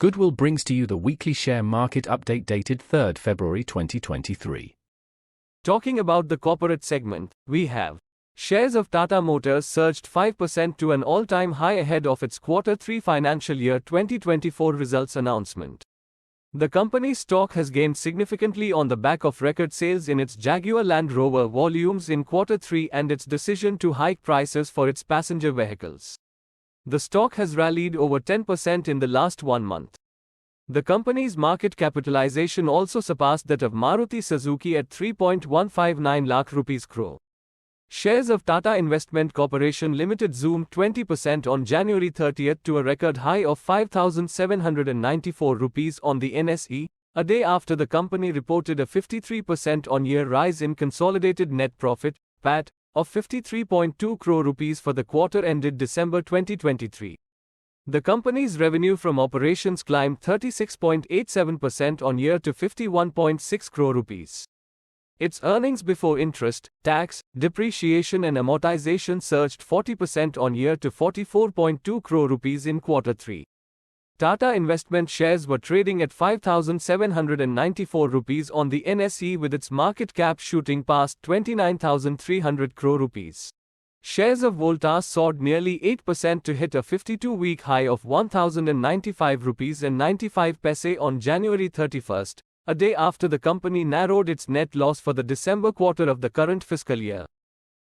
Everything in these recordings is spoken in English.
Goodwill brings to you the weekly share market update dated 3rd February 2023. Talking about the corporate segment, we have shares of Tata Motors surged 5% to an all-time high ahead of its Q3 financial year 2024 results announcement. The company's stock has gained significantly on the back of record sales in its Jaguar Land Rover volumes in Q3 and its decision to hike prices for its passenger vehicles. The stock has rallied over 10% in the last 1 month. The company's market capitalization also surpassed that of Maruti Suzuki at 3.159 lakh rupees crore. Shares of Tata Investment Corporation Limited zoomed 20% on January 30 to a record high of 5,794 rupees on the NSE, a day after the company reported a 53% on-year rise in consolidated net profit, PAT, of 53.2 crore rupees for the quarter ended December 2023. The company's revenue from operations climbed 36.87% on year to 51.6 crore rupees. Its earnings before interest, tax, depreciation and amortization surged 40% on year to 44.2 crore rupees in Q3. Tata Investment shares were trading at 5,794 rupees on the NSE with its market cap shooting past 29,300 crore rupees. Shares of Voltas soared nearly 8% to hit a 52-week high of 1,095 rupees and 95 paise on January 31, a day after the company narrowed its net loss for the December quarter of the current fiscal year.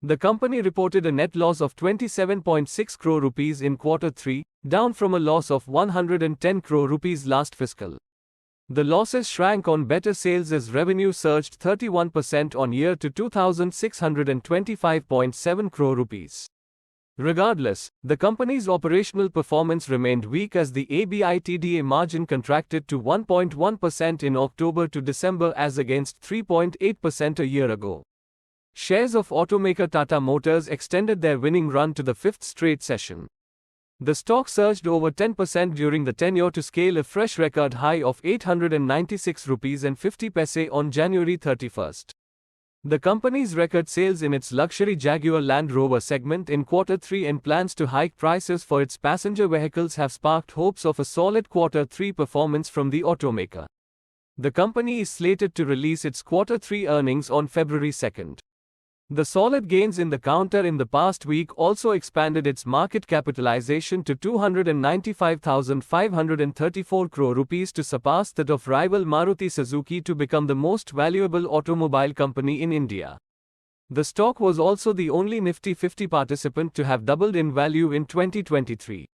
The company reported a net loss of 27.6 crore rupees in Q3, down from a loss of 110 crore rupees last fiscal. The losses shrank on better sales as revenue surged 31% on year to 2,625.7 crore rupees. Regardless, the company's operational performance remained weak as the EBITDA margin contracted to 1.1% in October to December as against 3.8% a year ago. Shares of automaker Tata Motors extended their winning run to the 5th straight session. The stock surged over 10% during the tenure to scale a fresh record high of 896 rupees and 50 paise on January 31. The company's record sales in its luxury Jaguar Land Rover segment in Q3 and plans to hike prices for its passenger vehicles have sparked hopes of a solid Q3 performance from the automaker. The company is slated to release its Q3 earnings on February 2. The solid gains in the counter in the past week also expanded its market capitalization to 295,534 crore rupees to surpass that of rival Maruti Suzuki to become the most valuable automobile company in India. The stock was also the only Nifty 50 participant to have doubled in value in 2023.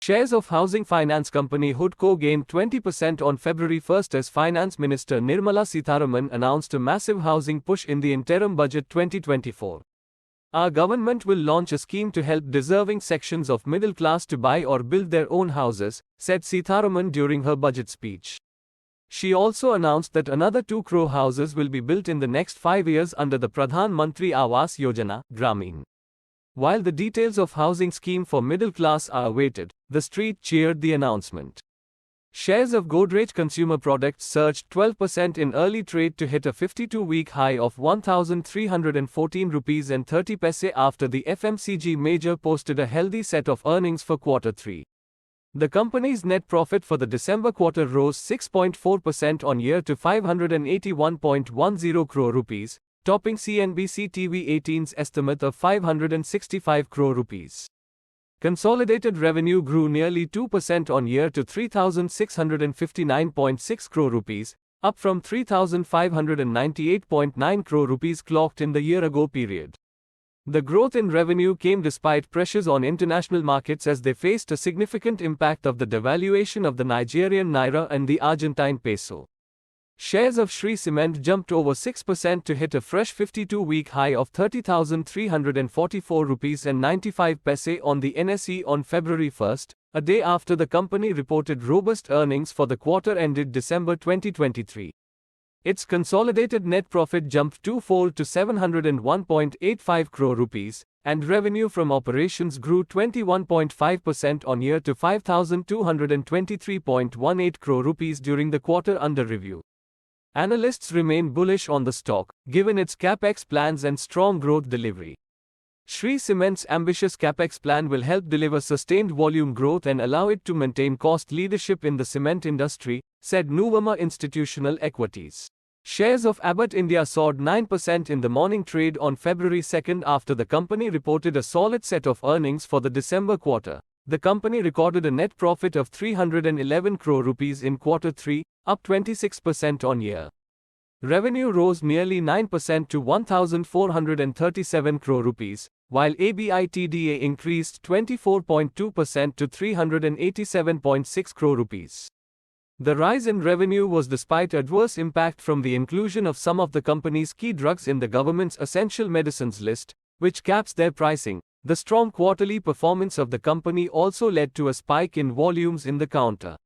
Shares of housing finance company HUDCO gained 20% on February 1 as Finance Minister Nirmala Sitharaman announced a massive housing push in the interim budget 2024. Our government will launch a scheme to help deserving sections of middle class to buy or build their own houses, said Sitharaman during her budget speech. She also announced that another 2 crore houses will be built in the next 5 years under the Pradhan Mantri Awas Yojana, Gramin. While the details of housing scheme for middle class are awaited, the street cheered the announcement. Shares of Godrej Consumer Products surged 12% in early trade to hit a 52-week high of 1,314 rupees and 30 paise after the FMCG major posted a healthy set of earnings for Q3. The company's net profit for the December quarter rose 6.4% on year to 581.10 crore rupees, topping CNBC TV18's estimate of 565 crore rupees. Consolidated revenue grew nearly 2% on year to 3,659.6 crore rupees, up from 3,598.9 crore rupees clocked in the year-ago period. The growth in revenue came despite pressures on international markets as they faced a significant impact of the devaluation of the Nigerian naira and the Argentine peso. Shares of Shree Cement jumped over 6% to hit a fresh 52-week high of 30,344 rupees and 95 paise on the NSE on February 1, a day after the company reported robust earnings for the quarter ended December 2023. Its consolidated net profit jumped twofold to 701.85 crore rupees, and revenue from operations grew 21.5% on year to 5,223.18 crore rupees during the quarter under review. Analysts remain bullish on the stock, given its capex plans and strong growth delivery. Shree Cement's ambitious capex plan will help deliver sustained volume growth and allow it to maintain cost leadership in the cement industry, said Nuvama Institutional Equities. Shares of Abbott India soared 9% in the morning trade on February 2 after the company reported a solid set of earnings for the December quarter. The company recorded a net profit of 311 crore rupees in Q3, up 26% on year. Revenue rose nearly 9% to 1,437 crore rupees, while EBITDA increased 24.2% to 387.6 crore rupees. The rise in revenue was despite adverse impact from the inclusion of some of the company's key drugs in the government's essential medicines list, which caps their pricing. The strong quarterly performance of the company also led to a spike in volumes in the counter.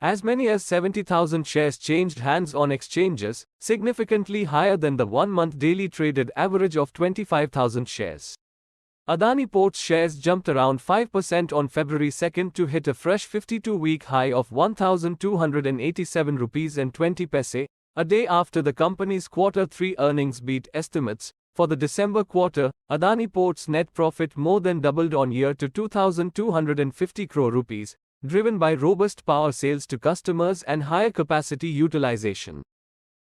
As many as 70,000 shares changed hands on exchanges, significantly higher than the one-month daily traded average of 25,000 shares. Adani Ports shares jumped around 5% on February 2 to hit a fresh 52-week high of 1,287 rupees and 20 paise, a day after the company's Q3 earnings beat estimates. For the December quarter, Adani Ports' net profit more than doubled on year to 2,250 crore rupees, driven by robust power sales to customers and higher capacity utilization.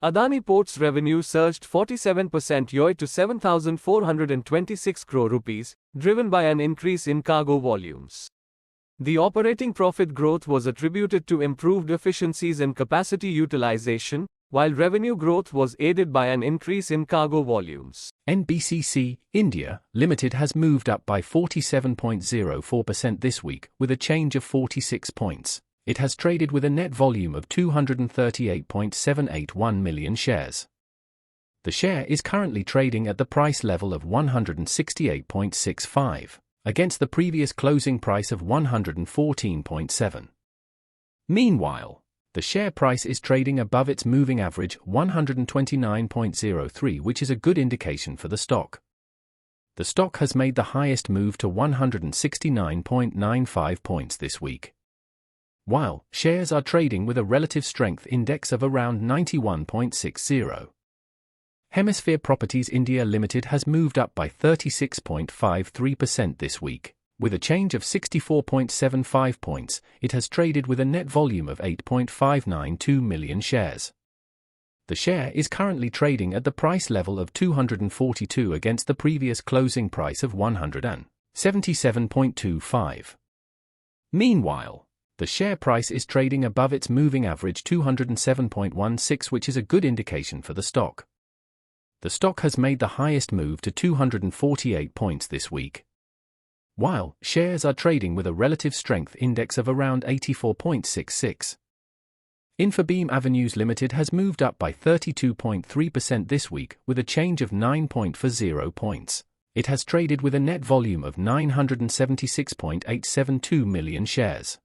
Adani Ports' revenue surged 47% year to 7,426 crore rupees, driven by an increase in cargo volumes. The operating profit growth was attributed to improved efficiencies and capacity utilization, while revenue growth was aided by an increase in cargo volumes. NBCC, India, Limited has moved up by 47.04% this week, with a change of 46 points. It has traded with a net volume of 238.781 million shares. The share is currently trading at the price level of 168.65, against the previous closing price of 114.7. Meanwhile, the share price is trading above its moving average 129.03, which is a good indication for the stock. The stock has made the highest move to 169.95 points this week, while shares are trading with a relative strength index of around 91.60. Hemisphere Properties India Limited has moved up by 36.53% this week. With a change of 64.75 points, it has traded with a net volume of 8.592 million shares. The share is currently trading at the price level of 242 against the previous closing price of 177.25. Meanwhile, the share price is trading above its moving average 207.16, which is a good indication for the stock. The stock has made the highest move to 248 points this week, while shares are trading with a relative strength index of around 84.66. Infobeam Avenues Limited has moved up by 32.3% this week, with a change of 9.40 points. It has traded with a net volume of 976.872 million shares.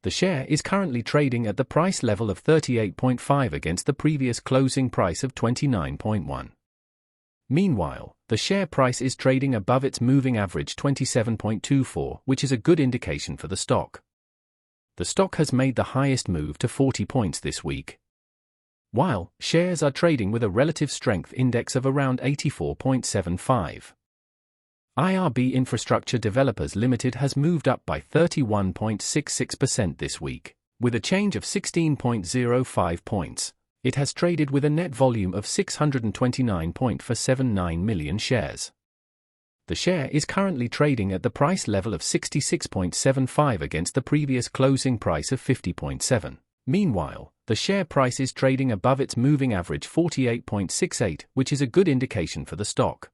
The share is currently trading at the price level of 38.5 against the previous closing price of 29.1. Meanwhile, the share price is trading above its moving average 27.24, which is a good indication for the stock. The stock has made the highest move to 40 points this week, while shares are trading with a relative strength index of around 84.75. IRB Infrastructure Developers Limited has moved up by 31.66% this week, with a change of 16.05 points. It has traded with a net volume of 629.479 million shares. The share is currently trading at the price level of 66.75 against the previous closing price of 50.7. Meanwhile, the share price is trading above its moving average 48.68, which is a good indication for the stock.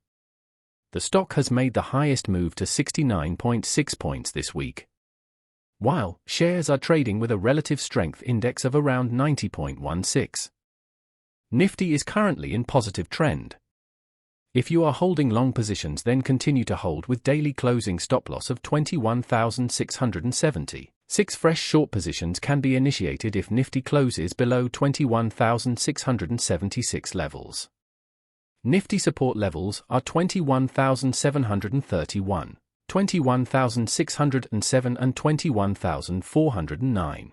The stock has made the highest move to 69.6 points this week, while shares are trading with a relative strength index of around 90.16. Nifty is currently in positive trend. If you are holding long positions, then continue to hold with daily closing stop loss of 21,670. 6 fresh short positions can be initiated if Nifty closes below 21,676 levels. Nifty support levels are 21,731, 21,607 and 21,409.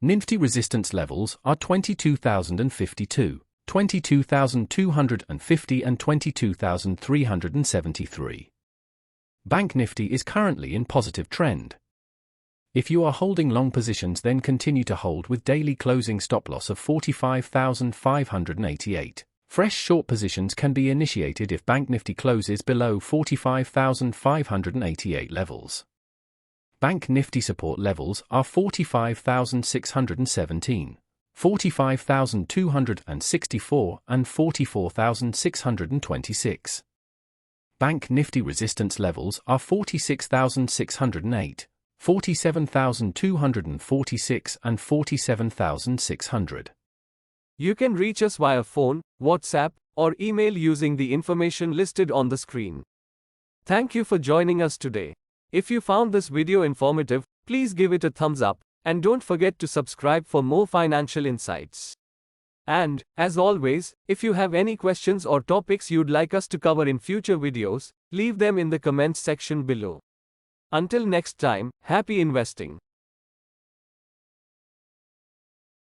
Nifty resistance levels are 22,052, 22,250 and 22,373. Bank Nifty is currently in positive trend. If you are holding long positions, then continue to hold with daily closing stop loss of 45,588. Fresh short positions can be initiated if Bank Nifty closes below 45,588 levels. Bank Nifty support levels are 45,617, 45,264 and 44,626. Bank Nifty resistance levels are 46,608, 47,246 and 47,600. You can reach us via phone, WhatsApp, or email using the information listed on the screen. Thank you for joining us today. If you found this video informative, please give it a thumbs up, and don't forget to subscribe for more financial insights. And, as always, if you have any questions or topics you'd like us to cover in future videos, leave them in the comments section below. Until next time, happy investing.